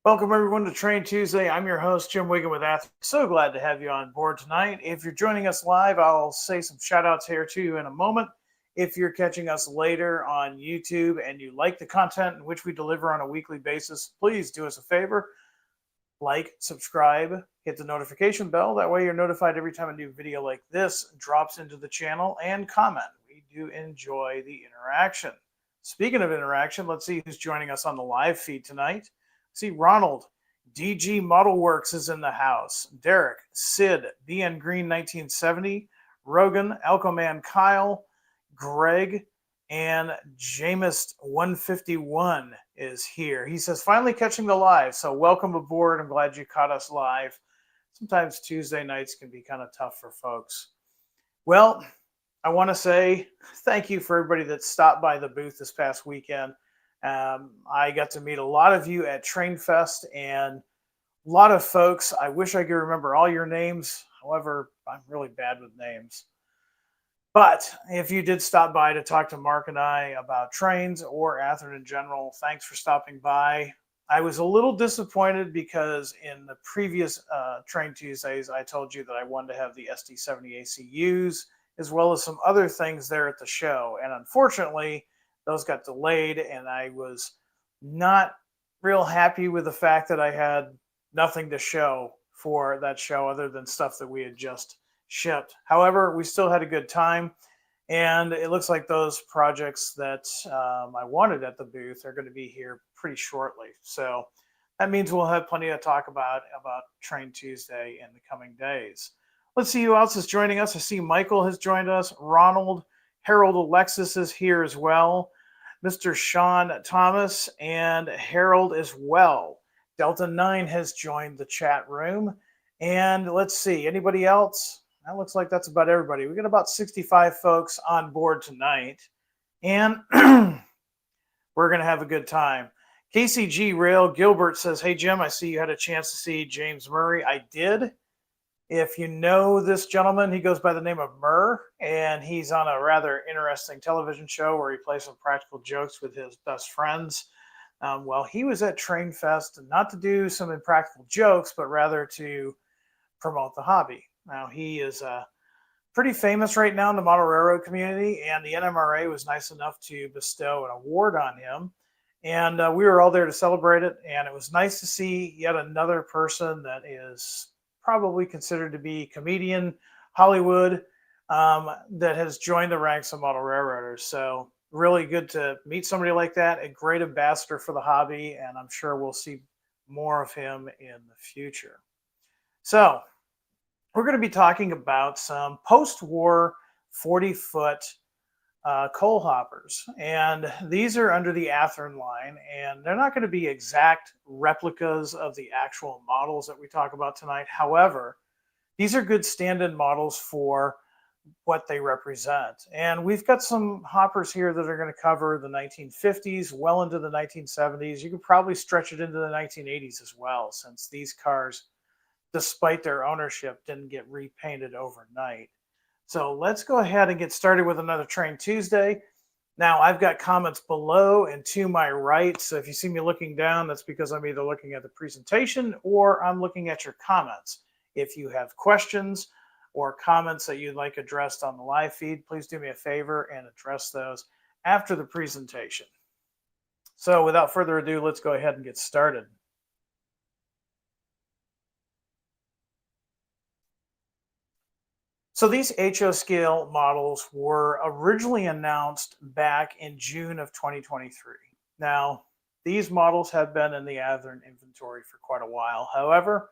Welcome everyone to Train Tuesday. I'm your host, Jim Wiggin with Athearn. So glad to have you on board tonight. If you're joining us live, I'll say some shout outs here to you in a moment. If you're catching us later on YouTube and you like the content in which we deliver on a weekly basis, please do us a favor. Like, subscribe, hit the notification bell. That way you're notified every time a new video like this drops into the channel, and comment. We do enjoy the interaction. Speaking of interaction, let's see who's joining us on the live feed tonight. See, Ronald, DG Model Works is in the house. Derek, Sid, BN Green 1970, Rogan, Alcoman Kyle, Greg, and Jameis 151 is here. He says, finally catching the live. So welcome aboard. I'm glad you caught us live. Sometimes Tuesday nights can be kind of tough for folks. Well, I want to say thank you for everybody that stopped by the booth this past weekend. I got to meet a lot of you at Train Fest, and a lot of folks. I wish I could remember all your names. However, I'm really bad with names. But if you did stop by to talk to Mark and I about trains or Athearn in general, thanks for stopping by. I was a little disappointed because in the previous Train Tuesdays, I told you that I wanted to have the SD70 ACUs as well as some other things there at the show. And unfortunately, those got delayed, and I was not real happy with the fact that I had nothing to show for that show other than stuff that we had just shipped. However, we still had a good time, and it looks like those projects that I wanted at the booth are going to be here pretty shortly. So that means we'll have plenty to talk about Train Tuesday in the coming days. Let's see who else is joining us. I see Michael has joined us. Ronald, Harold Alexis is here as well. Mr. Sean Thomas and Harold as well. Delta 9 has joined the chat room. And let's see, anybody else? That looks like that's about everybody. We got about 65 folks on board tonight. And we're going to have a good time. KCG Rail Gilbert says, hey, Jim, I see you had a chance to see James Murray. I did. If you know this gentleman, he goes by the name of Murr, and he's on a rather interesting television show where he plays some practical jokes with his best friends. Well, he was at Train Fest not to do some impractical jokes, but rather to promote the hobby. Now, he is pretty famous right now in the model railroad community, and the NMRA was nice enough to bestow an award on him. And we were all there to celebrate it, and it was nice to see yet another person that is probably considered to be comedian Hollywood that has joined the ranks of model railroaders. So really good to meet somebody like that, a great ambassador for the hobby, and I'm sure we'll see more of him in the future. So we're going to be talking about some post-war 40-foot coal hoppers, and these are under the Athearn line, and they're not going to be exact replicas of the actual models that we talk about tonight. However, these are good stand-in models for what they represent, and we've got some hoppers here that are going to cover the 1950s well into the 1970s. You could probably stretch it into the 1980s as well, since these cars, despite their ownership, didn't get repainted overnight. So let's go ahead and get started with another Train Tuesday. Now, I've got comments below and to my right. So if you see me looking down, that's because I'm either looking at the presentation or I'm looking at your comments. If you have questions or comments that you'd like addressed on the live feed, please do me a favor and address those after the presentation. So without further ado, let's go ahead and get started. So these HO scale models were originally announced back in June of 2023. Now, these models have been in the Athearn inventory for quite a while. However,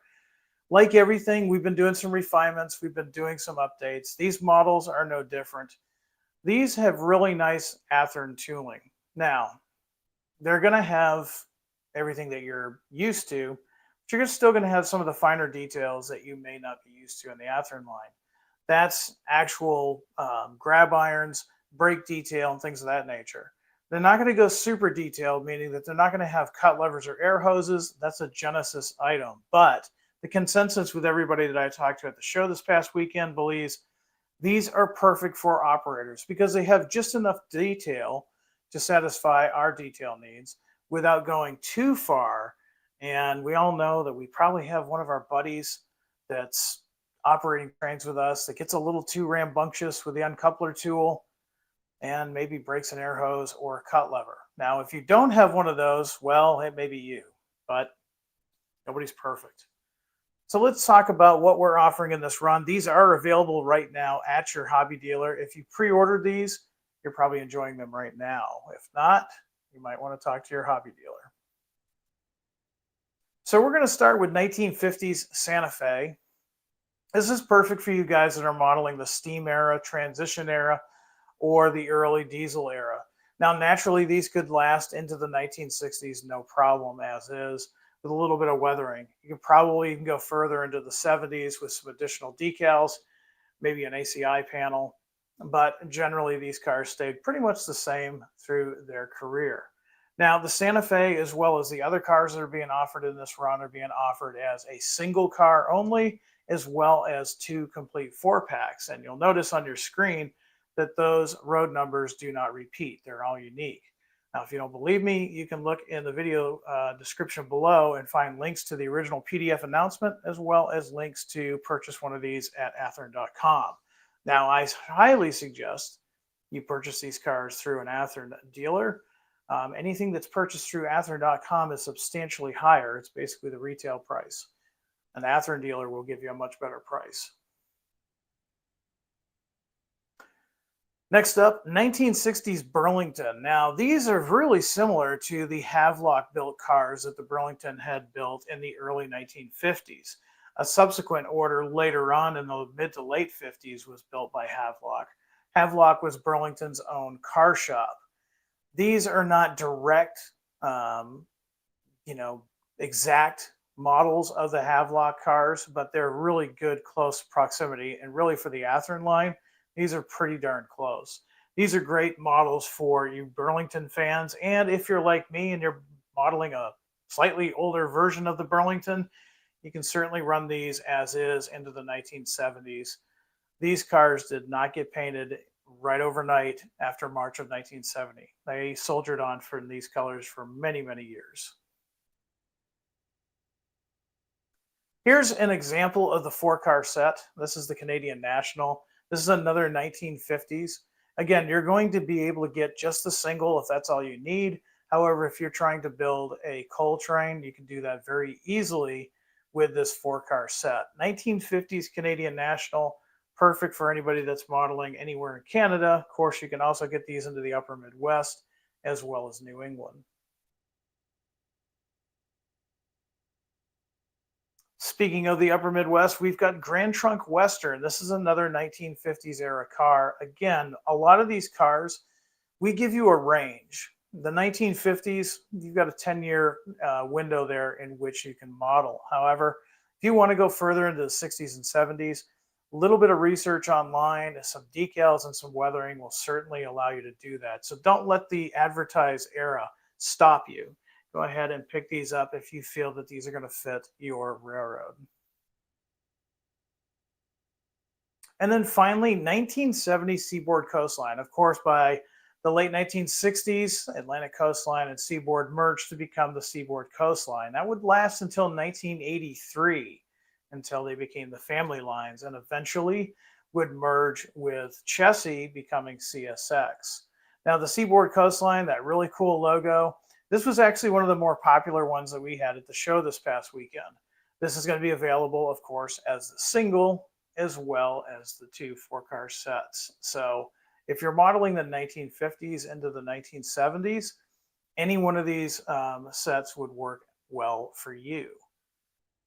like everything, we've been doing some refinements. We've been doing some updates. These models are no different. These have really nice Athearn tooling. Now, they're going to have everything that you're used to, but you're still going to have some of the finer details that you may not be used to in the Athearn line. That's actual grab irons, brake detail, and things of that nature. They're not going to go super detailed, meaning that they're not going to have cut levers or air hoses. That's a Genesis item. But the consensus with everybody that I talked to at the show this past weekend believes these are perfect for operators because they have just enough detail to satisfy our detail needs without going too far And we all know that we probably have one of our buddies that's operating trains with us that gets a little too rambunctious with the uncoupler tool and maybe breaks an air hose or a cut lever. Now, if you don't have one of those, well, it may be you, but nobody's perfect. So let's talk about what we're offering in this run. These are available right now at your hobby dealer. If you pre-ordered these, you're probably enjoying them right now. If not, you might want to talk to your hobby dealer. So we're going to start with 1950s Santa Fe. This is perfect for you guys that are modeling the steam era, transition era, or the early diesel era. Now, naturally, these could last into the 1960s, no problem, as is, with a little bit of weathering. You could probably even go further into the 70s with some additional decals, maybe an ACI panel, but generally these cars stayed pretty much the same through their career. Now, the Santa Fe, as well as the other cars that are being offered in this run, are being offered as a single car only, as well as 2 complete 4-packs. And you'll notice on your screen that those road numbers do not repeat. They're all unique. Now, if you don't believe me, you can look in the video description below and find links to the original PDF announcement, as well as links to purchase one of these at Athearn.com. Now, I highly suggest you purchase these cars through an Athearn dealer. Anything that's purchased through Athearn.com is substantially higher. It's basically the retail price. An Athearn dealer will give you a much better price. Next up, 1960s Burlington. Now, these are really similar to the Havelock built cars that the Burlington had built in the early 1950s. A subsequent order later on in the mid to late 50s was built by Havelock. Havelock was Burlington's own car shop. These are not direct, exact models of the Havelock cars, but they're really good close proximity. And really for the Athearn line, these are pretty darn close. These are great models for you Burlington fans. And if you're like me and you're modeling a slightly older version of the Burlington, you can certainly run these as is into the 1970s. These cars did not get painted right overnight after March of 1970. They soldiered on for these colors for many, many years. Here's an example of the 4-car set. This is the Canadian National. This is another 1950s. Again, you're going to be able to get just the single if that's all you need. However, if you're trying to build a coal train, you can do that very easily with this 4-car set. 1950s Canadian National, perfect for anybody that's modeling anywhere in Canada. Of course, you can also get these into the upper Midwest as well as New England. Speaking of the upper Midwest, we've got Grand Trunk Western. This is another 1950s era car. Again, a lot of these cars, we give you a range. The 1950s, you've got a 10-year window there in which you can model. However, if you want to go further into the 60s and 70s, a little bit of research online, some decals and some weathering will certainly allow you to do that. So don't let the advertised era stop you. Go ahead and pick these up if you feel that these are going to fit your railroad. And then finally, 1970 Seaboard Coastline. Of course, by the late 1960s, Atlantic Coastline and Seaboard merged to become the Seaboard Coastline. That would last until 1983, until they became the family lines, and eventually would merge with Chessie, becoming CSX. Now, the Seaboard Coastline, that really cool logo, this was actually one of the more popular ones that we had at the show this past weekend. This is going to be available, of course, as the single as well as the 2 4-car sets. So if you're modeling the 1950s into the 1970s, any one of these sets would work well for you.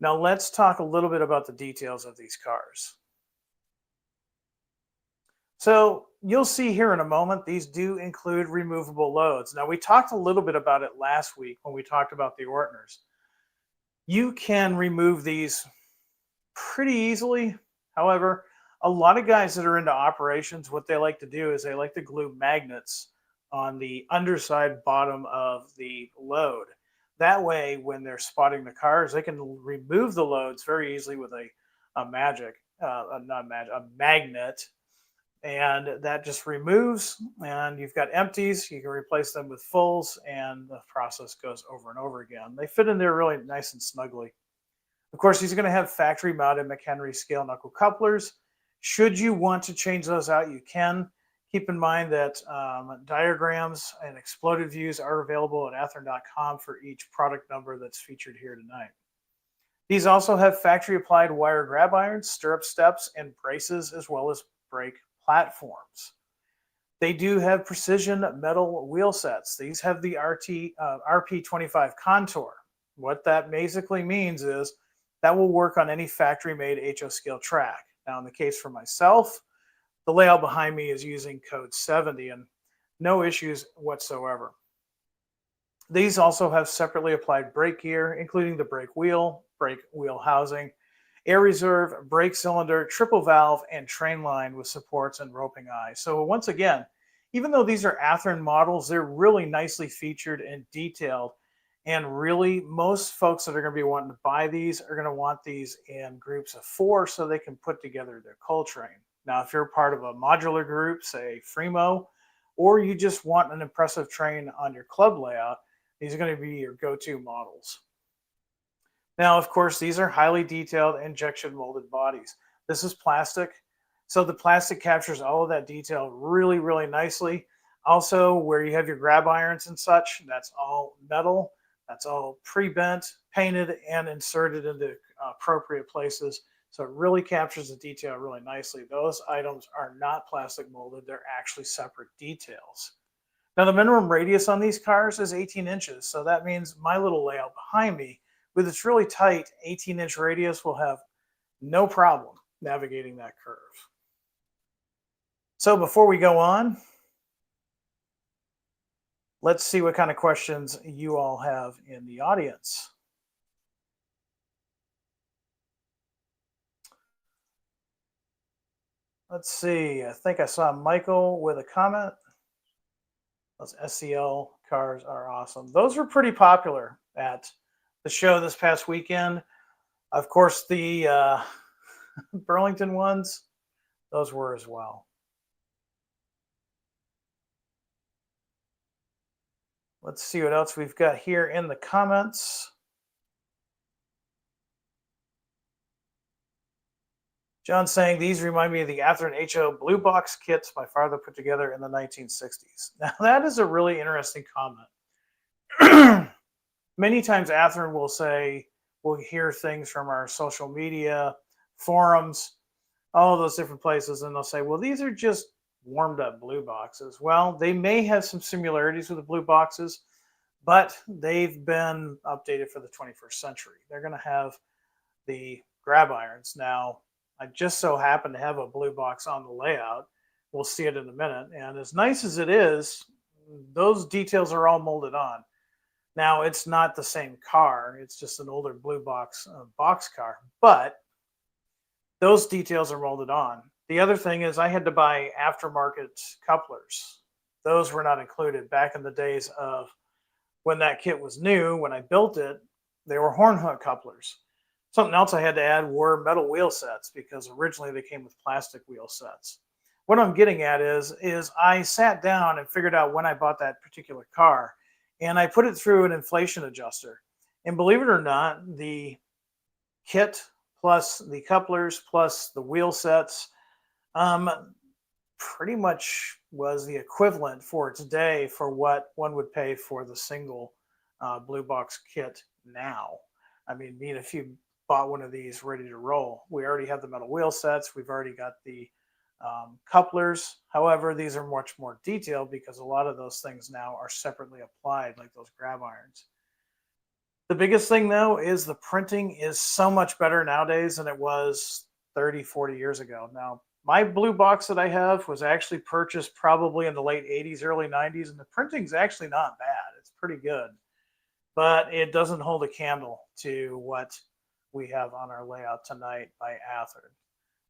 Now let's talk a little bit about the details of these cars. So you'll see here in a moment, these do include removable loads. Now, we talked a little bit about it last week when we talked about the Ortners. You can remove these pretty easily. However, a lot of guys that are into operations, what they like to do is they like to glue magnets on the underside bottom of the load. That way, when they're spotting the cars, they can remove the loads very easily with a magnet. And that just removes, and you've got empties. You can replace them with fulls, and the process goes over and over again. They fit in there really nice and snugly. Of course, these are going to have factory mounted McHenry scale knuckle couplers. Should you want to change those out, you can. Keep in mind that diagrams and exploded views are available at athearn.com for each product number that's featured here tonight. These also have factory applied wire grab irons, stirrup steps, and braces, as well as brake platforms. They do have precision metal wheel sets. These have the RP25 contour. What that basically means is that will work on any factory made HO scale track. Now, in the case for myself, the layout behind me is using code 70 and no issues whatsoever. These also have separately applied brake gear, including the brake wheel housing, air reserve, brake cylinder, triple valve, and train line with supports and roping eyes. So once again, even though these are Athearn models, they're really nicely featured and detailed. And really, most folks that are going to be wanting to buy these are going to want these in groups of 4 so they can put together their coal train. Now, if you're part of a modular group, say Fremo, or you just want an impressive train on your club layout, these are going to be your go-to models. Now, of course, these are highly detailed injection molded bodies. This is plastic, so the plastic captures all of that detail really, really nicely. Also, where you have your grab irons and such, that's all metal. That's all pre-bent, painted, and inserted into appropriate places. So it really captures the detail really nicely. Those items are not plastic molded. They're actually separate details. Now, the minimum radius on these cars is 18 inches. So that means my little layout behind me, with its really tight 18-inch radius, will have no problem navigating that curve. So before we go on, let's see what kind of questions you all have in the audience. Let's see. I think I saw Michael with a comment. Those SCL cars are awesome. Those were pretty popular at the show this past weekend. Of course, the Burlington ones, those were as well. Let's see what else we've got here in the comments. John's saying these remind me of the Athearn HO blue box kits my father put together in the 1960s. Now, that is a really interesting comment. Many times Athearn will say, we'll hear things from our social media, forums, all those different places, and they'll say, well, these are just warmed up blue boxes. Well, they may have some similarities with the blue boxes, but they've been updated for the 21st century. They're going to have the grab irons. Now, I just so happen to have a blue box on the layout. We'll see it in a minute. And as nice as it is, those details are all molded on. Now, it's not the same car. It's just an older blue box car. But those details are molded on. The other thing is I had to buy aftermarket couplers. Those were not included back in the days of when that kit was new. When I built it, they were horn hook couplers. Something else I had to add were metal wheel sets because originally they came with plastic wheel sets. What I'm getting at is I sat down and figured out when I bought that particular car, and I put it through an inflation adjuster. And believe it or not, the kit plus the couplers plus the wheel sets pretty much was the equivalent for today for what one would pay for the single blue box kit now. I mean, if you bought one of these ready to roll, we already have the metal wheel sets. We've already got the couplers. However, these are much more detailed because a lot of those things now are separately applied, like those grab irons. The biggest thing, though, is the printing is so much better nowadays than it was 30, 40 years ago. Now, my blue box that I have was actually purchased probably in the late 80s, early 90s, and the printing's actually not bad. It's pretty good. But it doesn't hold a candle to what we have on our layout tonight by Athearn.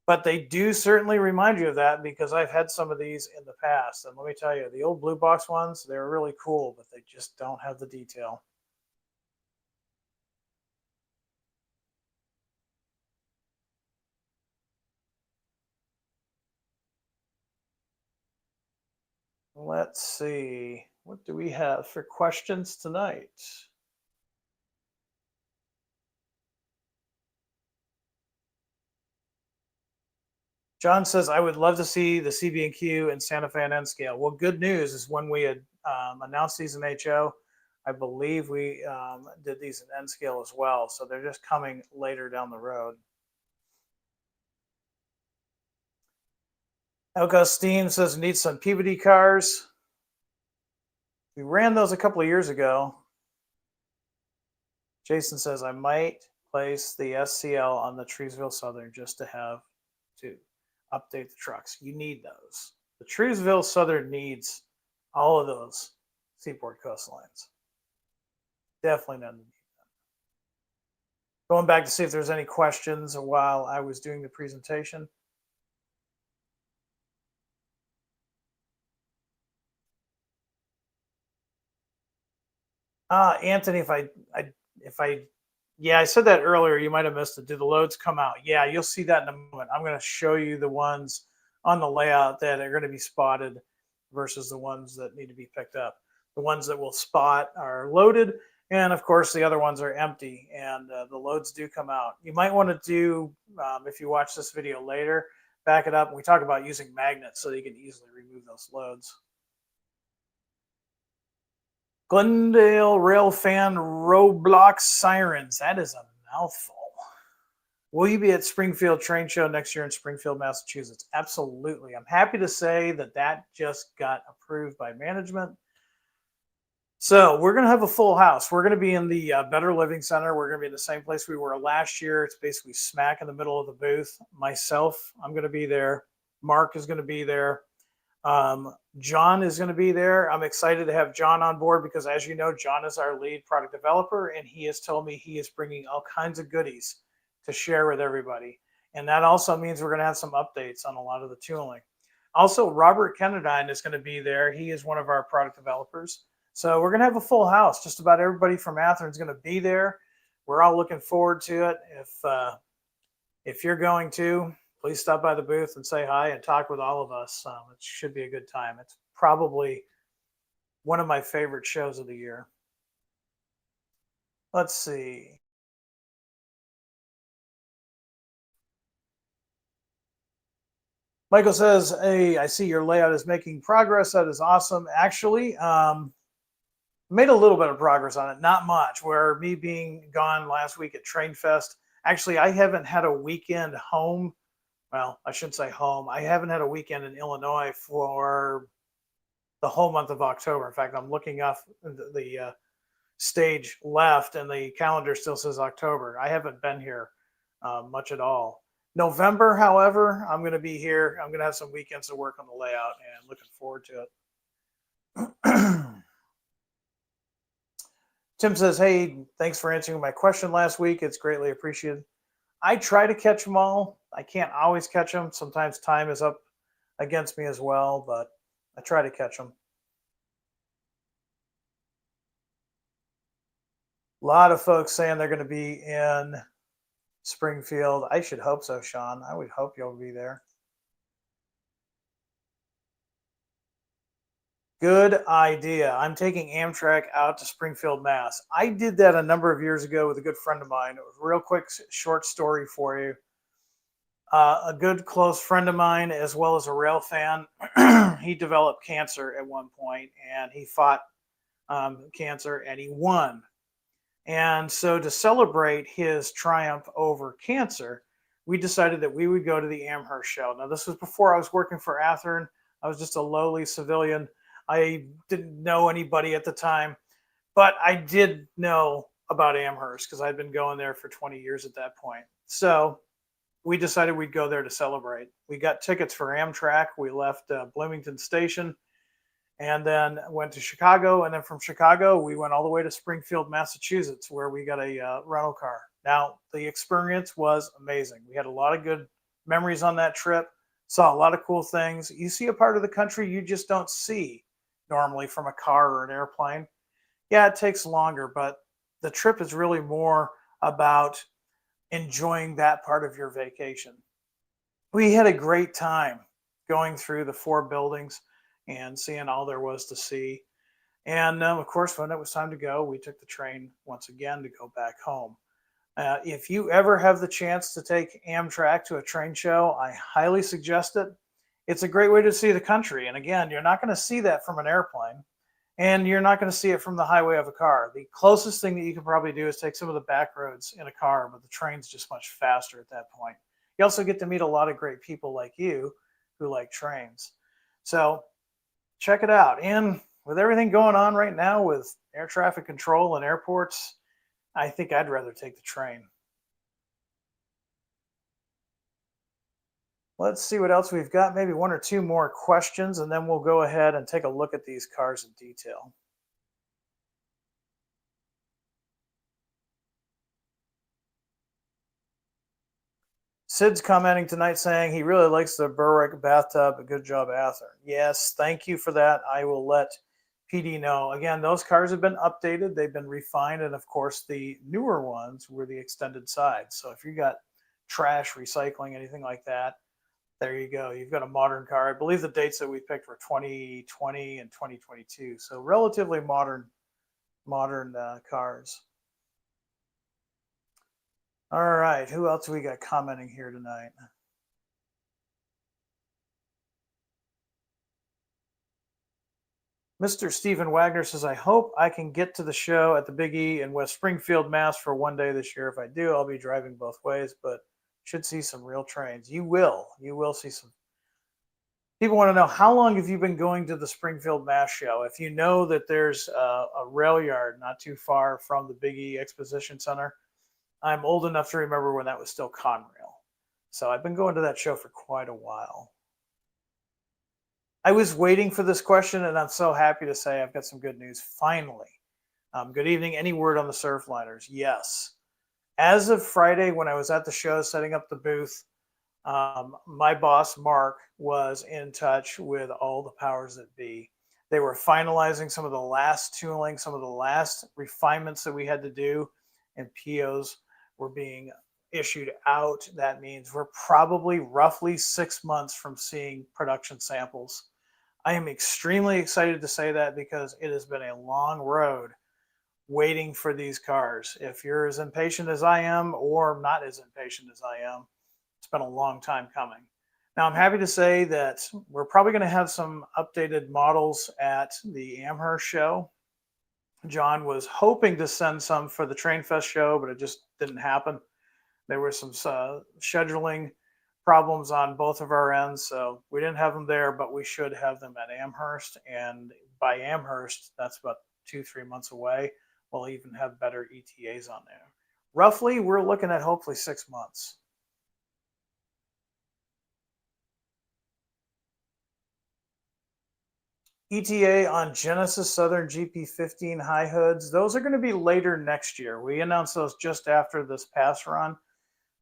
But they do certainly remind you of that because I've had some of these in the past. And let me tell you, the old blue box ones, they're really cool, but they just don't have the detail. Let's see. What do we have for questions tonight? John says, I would love to see the CB&Q and Santa Fe and N scale. Well, good news is when we had announced these in HO, I believe we did these in N scale as well. So they're just coming later down the road. Augustine says, need some Peabody cars. We ran those a couple of years ago. Jason says, I might place the SCL on the Treesville Southern just to have to update the trucks. You need those. The Treesville Southern needs all of those Seaport coastlines. Definitely none. Going back to see if there's any questions while I was doing the presentation. Anthony, yeah, I said that earlier. You might have missed it. Do the loads come out? Yeah, you'll see that in a moment. I'm going to show you the ones on the layout that are going to be spotted versus the ones that need to be picked up. The ones that will spot are loaded, and of course, the other ones are empty, and the loads do come out. You might want to do, if you watch this video later, back it up. We talk about using magnets so you can easily remove those loads. Glendale Railfan Roblox Sirens. That is a mouthful. Will you be at Springfield Train Show next year in Springfield, Massachusetts? Absolutely. I'm happy to say that that just got approved by management. So we're going to have a full house. We're going to be in the Better Living Center. We're going to be in the same place we were last year. It's basically smack in the middle of the booth. Myself, I'm going to be there. Mark is going to be there. John is going to be there. I'm excited to have John on board because, as you know, John is our lead product developer, and he has told me he is bringing all kinds of goodies to share with everybody. And that also means we're going to have some updates on a lot of the tooling. Also, Robert Kennedine is going to be there. He is one of our product developers. So we're going to have a full house. Just about everybody from Athearn is going to be there. We're all looking forward to it. If you're going to, please stop by the booth and say hi and talk with all of us. It should be a good time. It's probably one of my favorite shows of the year. Let's see. Michael says, hey, I see your layout is making progress. That is awesome. Actually, made a little bit of progress on it, not much. Where me being gone last week at Train Fest, actually, I haven't had a weekend home. Well, I shouldn't say home. I haven't had a weekend in Illinois for the whole month of October. In fact, I'm looking off the stage left, and the calendar still says October. I haven't been here much at all. November, however, I'm going to be here. I'm going to have some weekends to work on the layout, and looking forward to it. Tim says, hey, thanks for answering my question last week. It's greatly appreciated. I try to catch them all. I can't always catch them. Sometimes time is up against me as well, but I try to catch them. A lot of folks saying they're going to be in Springfield. I should hope so, Sean. I would hope you'll be there. Good idea. I'm taking Amtrak out to Springfield, Mass. I did that a number of years ago with a good friend of mine. It was a real quick, short story for you. A good close friend of mine, as well as a rail fan, he developed cancer at one point, and he fought cancer, and he won. And so to celebrate his triumph over cancer, we decided that we would go to the Amherst show. Now, this was before I was working for Athearn. I was just a lowly civilian. I didn't know anybody at the time, but I did know about Amherst because I'd been going there for 20 years at that point. So we decided we'd go there to celebrate. We got tickets for Amtrak. We left Bloomington Station and then went to Chicago. And then from Chicago, we went all the way to Springfield, Massachusetts, where we got a rental car. Now, the experience was amazing. We had a lot of good memories on that trip, saw a lot of cool things. You see a part of the country you just don't see normally from a car or an airplane. Yeah, it takes longer, but the trip is really more about enjoying that part of your vacation. We had a great time going through the 4 buildings. and seeing all there was to see. And of course, when it was time to go, we took the train once again to go back home. If you ever have the chance to take Amtrak to a train show, I highly suggest it. It's a great way to see the country. And again, you're not going to see that from an airplane, and you're not going to see it from the highway of a car. The closest thing that you can probably do is take some of the back roads in a car, but the train's just much faster at that point. You also get to meet a lot of great people like you who like trains. So check it out. And with everything going on right now with air traffic control and airports, I think I'd rather take the train. Let's see what else we've got. Maybe one or two more questions, and then we'll go ahead and take a look at these cars in detail. Sid's commenting tonight saying he really likes the Berwick bathtub. A good job, Athearn. Yes, thank you for that. I will let PD know. Again, those cars have been updated. They've been refined. And of course, the newer ones were the extended sides. So if you got trash, recycling, anything like that, there you go. You've got a modern car. I believe the dates that we picked were 2020 and 2022. So relatively modern cars. All right. Who else we got commenting here tonight? Mr. Stephen Wagner says, I hope I can get to the show at the Big E in West Springfield, Mass for one day this year. If I do, I'll be driving both ways, but should see some real trains. You will. You will see some. People want to know, how long have you been going to the Springfield Mass show? If you know that there's a rail yard not too far from the Big E Exposition Center, I'm old enough to remember when that was still Conrail. So I've been going to that show for quite a while. I was waiting for this question, and I'm so happy to say I've got some good news. Finally. Good evening. Any word on the Surfliners? Yes. As of Friday, when I was at the show setting up the booth, my boss, Mark, was in touch with all the powers that be. They were finalizing some of the last tooling, some of the last refinements that we had to do, and POs were being issued out. That means we're probably roughly 6 months from seeing production samples. I am extremely excited to say that because it has been a long road waiting for these cars. If you're as impatient as I am, or not as impatient as I am, it's been a long time coming. Now, I'm happy to say that we're probably going to have some updated models at the Amherst show. John was hoping to send some for the Train Fest show, but it just didn't happen. There were some scheduling problems on both of our ends, so we didn't have them there, but we should have them at Amherst. And by Amherst, that's about 2-3 months away. We'll even have better ETAs on there. Roughly, we're looking at hopefully 6 months. ETA on Genesis Southern GP15 high hoods, those are going to be later next year. We announced those just after this pass run.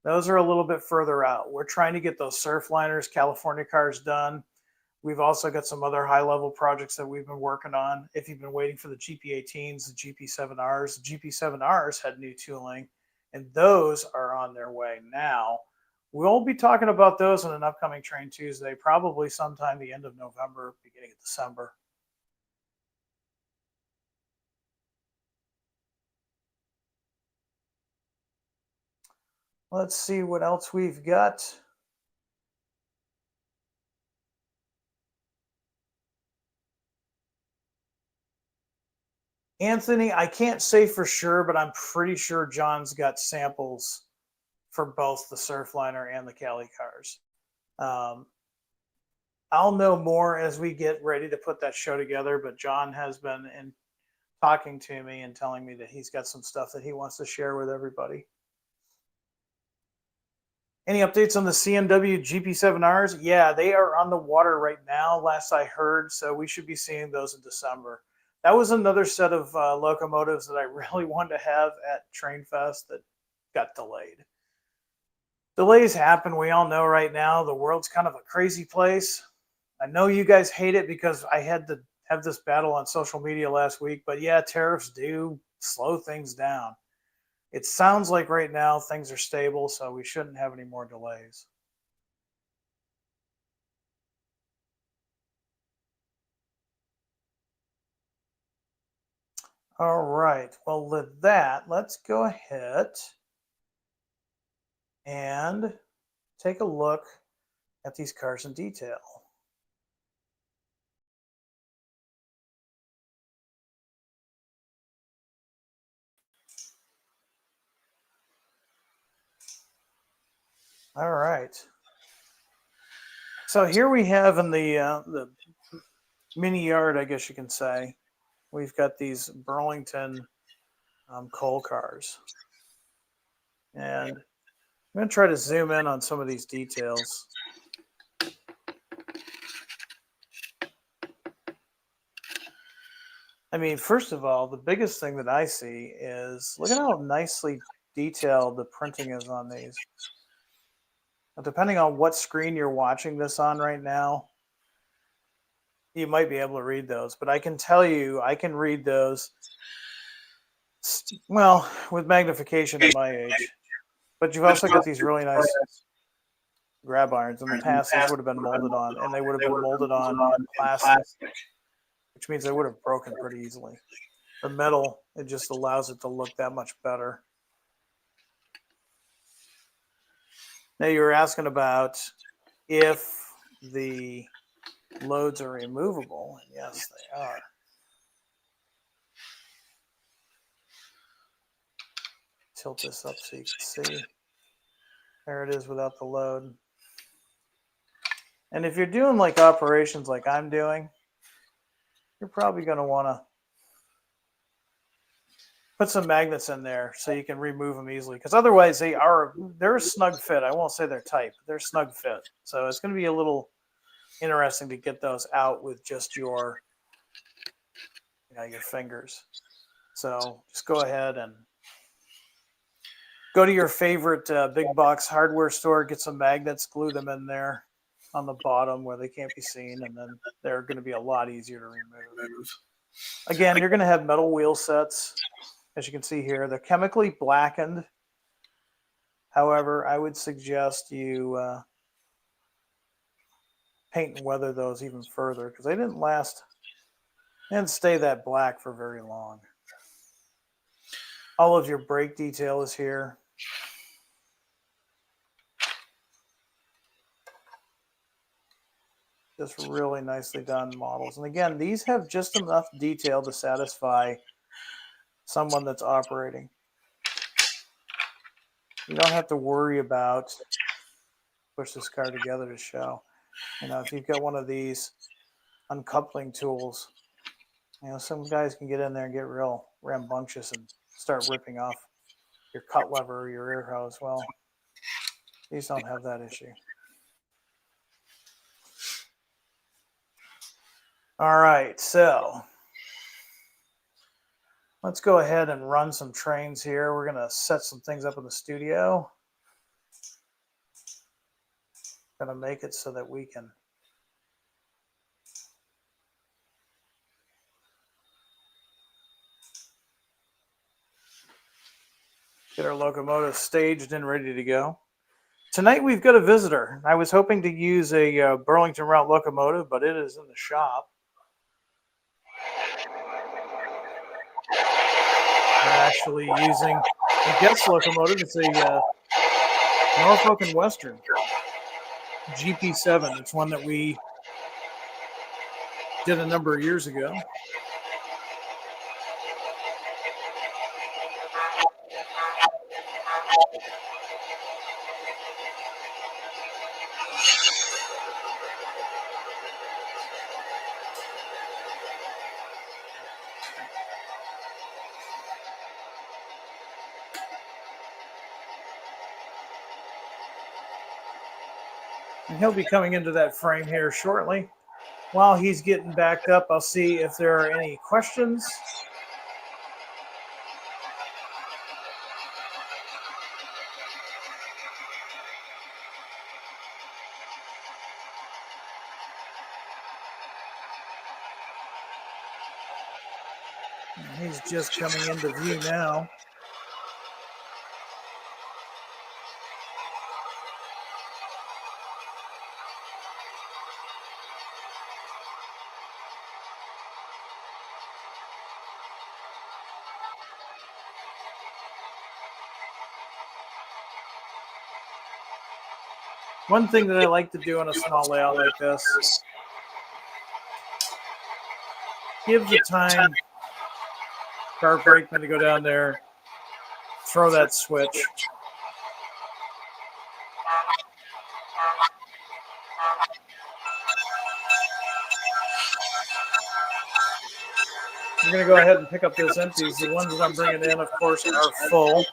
Those are a little bit further out. We're trying to get those Surfliners, California cars done. We've also got some other high-level projects that we've been working on. If you've been waiting for the GP18s, the GP7Rs, the GP7Rs had new tooling, and those are on their way now. We'll be talking about those on an upcoming Train Tuesday, probably sometime the end of November, beginning of December. Let's see what else we've got. Anthony, I can't say for sure, but I'm pretty sure John's got samples for both the Surfliner and the Cali cars. I'll know more as we get ready to put that show together, but John has been talking to me and telling me that he's got some stuff that he wants to share with everybody. Any updates on the CMW GP7Rs? Yeah, they are on the water right now, last I heard, so we should be seeing those in December. That was another set of locomotives that I really wanted to have at Train Fest that got delayed. Delays happen. We all know right now the world's kind of a crazy place. I know you guys hate it because I had to have this battle on social media last week, but yeah, tariffs do slow things down. It sounds like right now things are stable, so we shouldn't have any more delays. All right. Well, with that, let's go ahead and take a look at these cars in detail. All right. So here we have in the mini yard, I guess you can say, we've got these Burlington coal cars. And I'm going to try to zoom in on some of these details. I mean, first of all, the biggest thing that I see is look at how nicely detailed the printing is on these. Now, depending on what screen you're watching this on right now, you might be able to read those. But I can tell you, I can read those, well, with magnification at my age. But you've also got these really nice grab irons. In the past, these would have been molded on, and they would have been molded on in plastic, which means they would have broken pretty easily. The metal, it just allows it to look that much better. Now you were asking about if the loads are removable. Yes, they are. Tilt this up so you can see. There it is without the load. And if you're doing like operations like I'm doing, you're probably going to want to put some magnets in there so you can remove them easily, because otherwise they're a snug fit. I won't say they're tight, but they're snug fit. So it's going to be a little interesting to get those out with just your fingers. So just go ahead and go to your favorite big box hardware store, get some magnets, glue them in there on the bottom where they can't be seen, and then they're going to be a lot easier to remove. Again, you're going to have metal wheel sets. As you can see here, they're chemically blackened. However, I would suggest you paint and weather those even further, because they didn't stay that black for very long. All of your brake detail is here. Just really nicely done models. And again, these have just enough detail to satisfy someone that's operating. You don't have to worry about push this car together to show. If you've got one of these uncoupling tools, some guys can get in there and get real rambunctious and start ripping off your cut lever or your air hose. Well, these don't have that issue. All right, so let's go ahead and run some trains here. We're going to set some things up in the studio. Going to make it so that we can get our locomotive staged and ready to go. Tonight we've got a visitor. I was hoping to use a Burlington route locomotive, but it is in the shop. We're actually using a guest locomotive. It's a Norfolk and Western GP7. It's one that we did a number of years ago. And he'll be coming into that frame here shortly. While he's getting backed up, I'll see if there are any questions. And he's just coming into view now. One thing that I like to do in a small layout like this, give the time for our brakeman to go down there, throw that switch. I'm going to go ahead and pick up those empties. The ones that I'm bringing in, of course, are full.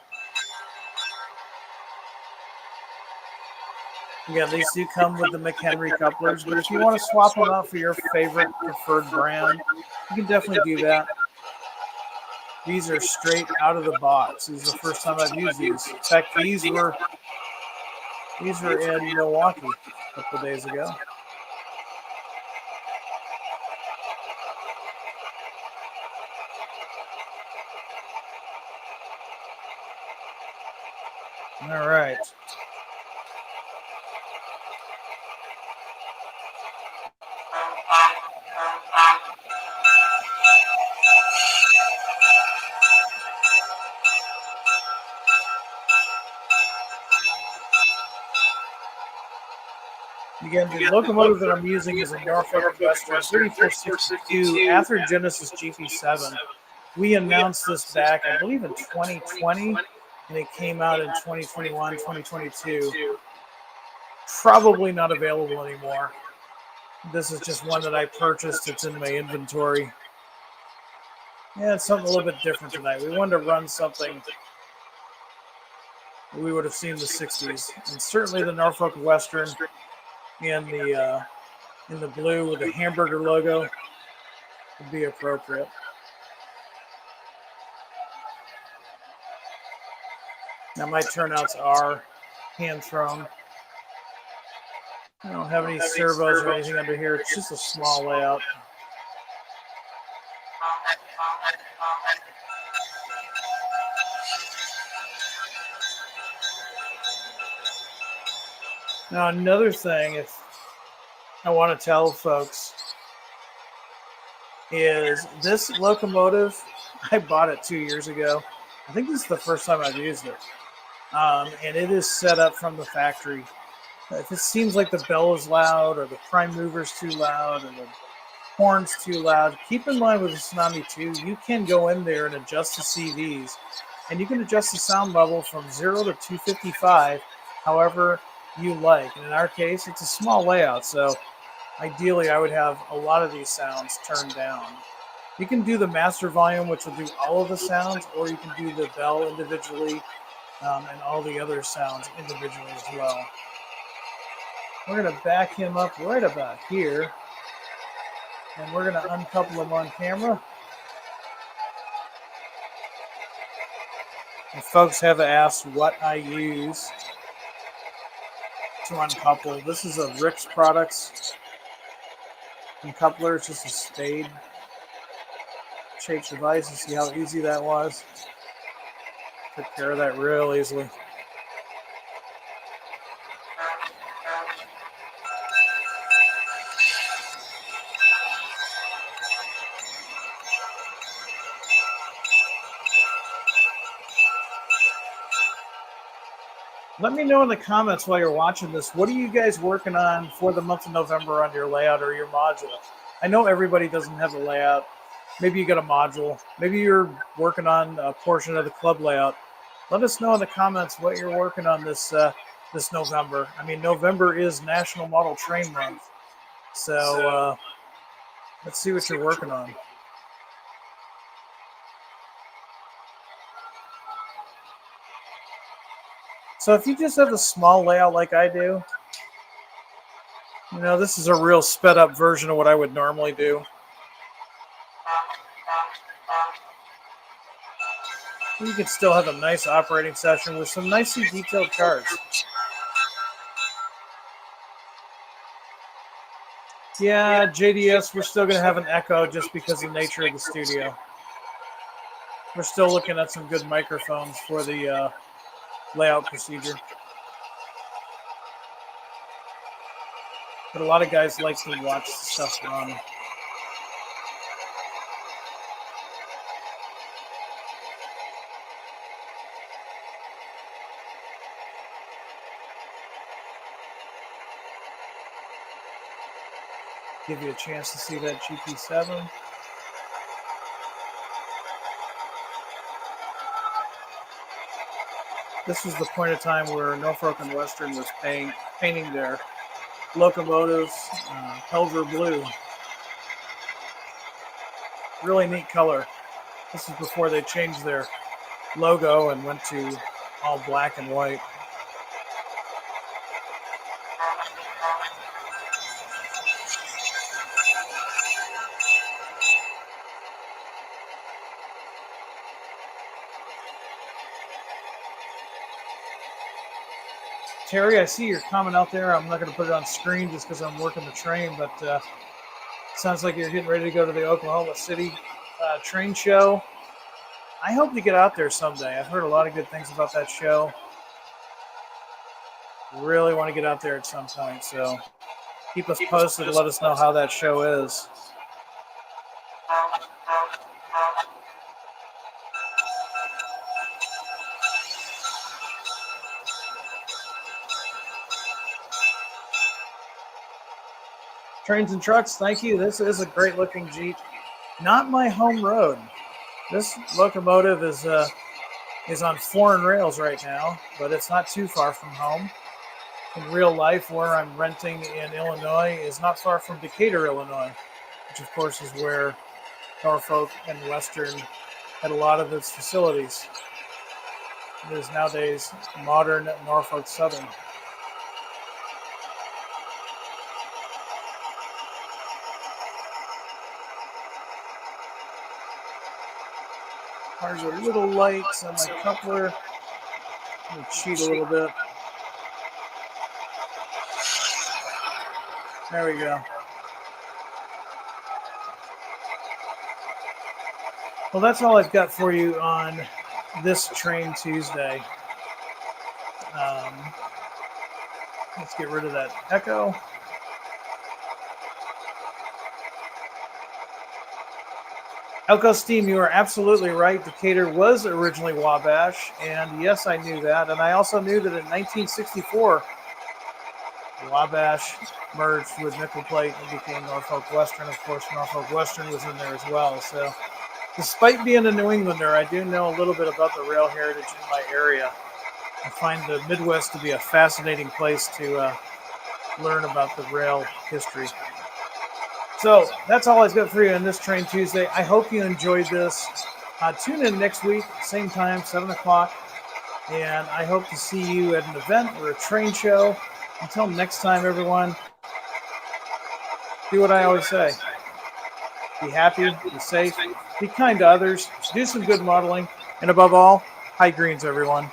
Again, these do come with the McHenry couplers, but if you want to swap them out for your favorite preferred brand, you can definitely do that. These are straight out of the box. This is the first time I've used these. In fact, these were in Milwaukee a couple of days ago. All right. Again, the locomotive that I'm using is a Norfolk Western 3462 Athearn GP7. We announced this back, I believe, in 2020, and it came out in 2021, 2022. Probably not available anymore. This is just one that I purchased. It's in my inventory. Yeah, it's something a little bit different tonight. We wanted to run something we would have seen in the 60s, and certainly the Norfolk Western in the blue with the hamburger logo would be appropriate. Now my turnouts are hand thrown. I don't have any servos or anything under here. It's just a small layout. Now another thing, if I want to tell folks, is this locomotive, I bought it 2 years ago. I think this is the first time I've used it. And it is set up from the factory. If it seems like the bell is loud or the prime mover's too loud or the horn's too loud, keep in mind with the Tsunami 2, you can go in there and adjust the CVs. And you can adjust the sound level from 0 to 255, however you like. And in our case, it's a small layout, so ideally I would have a lot of these sounds turned down. You can do the master volume, which will do all of the sounds, or you can do the bell individually and all the other sounds individually as well. We're going to back him up right about here, and we're going to uncouple him on camera. And folks have asked what I use to uncouple. This is a Rick's Products uncoupler. It's just a spade shaped device. You see how easy that was? Took care of that real easily. Let me know in the comments while you're watching this, what are you guys working on for the month of November on your layout or your module? I know everybody doesn't have a layout. Maybe you got a module. Maybe you're working on a portion of the club layout. Let us know in the comments what you're working on this November. I mean, November is National Model Train Month. So let's see what you're working on. So if you just have a small layout like I do, you know, this is a real sped up version of what I would normally do. You can still have a nice operating session with some nicely detailed charts. Yeah, JDS, we're still going to have an echo just because of the nature of the studio. We're still looking at some good microphones for the layout procedure. But a lot of guys like to watch the stuff run. give you a chance to see that GP7. This was the point of time where Norfolk and Western was painting their locomotives Pelver blue. Really neat color. This is before they changed their logo and went to all black and white. Terry, I see your comment out there. I'm not going to put it on screen just because I'm working the train, but sounds like you're getting ready to go to the Oklahoma City train show. I hope to get out there someday. I've heard a lot of good things about that show. Really want to get out there at some point, so keep us posted and let us know how that show is. Trains and Trucks, thank you. This is a great looking Jeep. Not my home road. This locomotive is on foreign rails right now, but it's not too far from home. In real life, where I'm renting in Illinois is not far from Decatur, Illinois, which of course is where Norfolk and Western had a lot of its facilities. It is nowadays modern Norfolk Southern. Cars are a little light on my coupler. Let me cheat a little bit. There we go. Well, that's all I've got for you on this Train Tuesday. Let's get rid of that echo. Elko Steam, you are absolutely right. Decatur was originally Wabash, and yes, I knew that. And I also knew that in 1964, Wabash merged with Nickel Plate and became Norfolk Western. Of course, Norfolk Western was in there as well. So, despite being a New Englander, I do know a little bit about the rail heritage in my area. I find the Midwest to be a fascinating place to learn about the rail history. So that's all I've got for you on this Train Tuesday. I hope you enjoyed this. Tune in next week, same time, 7 o'clock. And I hope to see you at an event or a train show. Until next time, everyone, do what I always say. Be happy, be safe, be kind to others, do some good modeling, and above all, high greens, everyone.